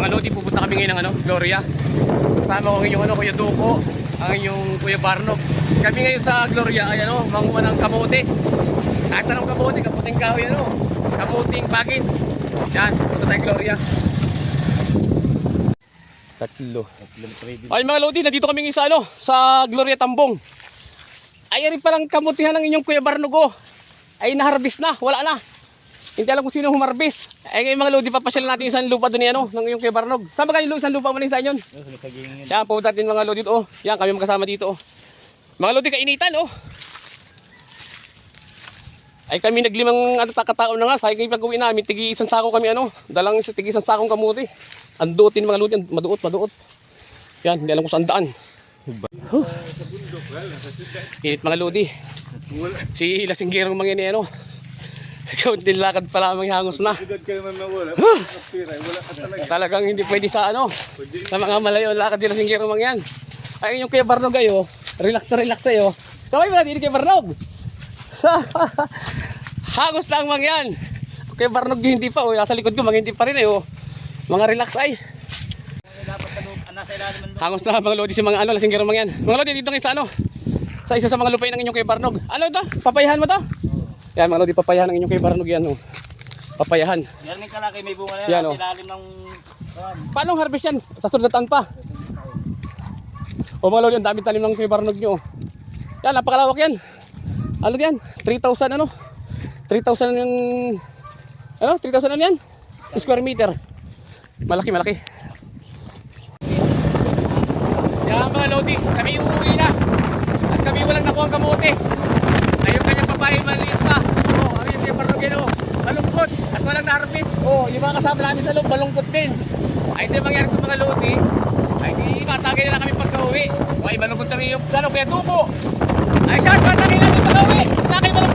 Mga lodi, pupunta kami ngayon ng Gloria. Kasama ko ngayon Kuya Duko, ang inyong Kuya Barnog. Kami ngayon sa Gloria ay manguha ng kamote. Kahit anong kamote, kamuting kahoy kamuting bagin. Yan, punta tayo Gloria. Tatlo. Ay mga lodi, nandito kami ngayon sa Gloria Tambong. Ay rin palang kamutihan ng inyong Kuya Barnog. Ay naharbis na, wala na. Hindi alam kung sino humarbis. Ay ngayon mga lodi, papasyal natin isang lupa doon ng iyong Kuya Barnog. Saan ba kayo isang lupa maling sa inyon? Yan, pupunta natin mga lodi dito. Yan, kami magkasama dito. Mga lodi, kainitan Ay kami naglimang katao na nga. Sa kayo pag-uwi namin, tigi isang sako kami dalang tigi isang sakong kamuti. Andutin mga lodi, maduot. Yan, hindi alam kung saan daan. Init mga lodi. Si Lasinggirong mga ini kaunting lakad pa lamang hangos na. Talagang hindi pwede sa mga malayo lakad sila Lasinggirong mga yan. Ay yung Kuya Barnog relax na relax sa'yo. Kaway mo natin Kuya Barnog. Hangos lang mga yan. Kuya Barnog hindi pa sa likod ko mga hindi pa rin mga relax ay. Hangos na mga lodi si mga Lasinggirong mga yan. Mga lodi dito ngayon sa isa sa mga lupain ng inyong Kuya Barnog. Ano ito? Papayahan mo to? Yan mga lodi, papayahan ng inyong Kuya Barnog yan Papayahan. Yan may kalaki, may bunga na yan ilalim ng Paano harvest yan? Sa sudatan pa. O mga lodi, ang dami tanim ng Kuya Barnog nyo Yan, napakalawak yan. Ano yan? 3,000 3,000 yung 3,000 yan? Square meter. Malaki. Yan mga lodi, kami uuwi na. At kami walang nakuha ang kamote. Ayun kanyang babae maliit pa. Ang yung Kuya Barnog yan malungkot. At walang na-harvest. Yung mga kasama namin sa loob, malungkot din. Ay hindi mangyari sa mga lodi. Ay di matagay na kami pagka-uwi. Ay malungkot kami yung Kuya Duko. Ay siya, matagay na kami pagka-uwi. Wala kayo malungkot.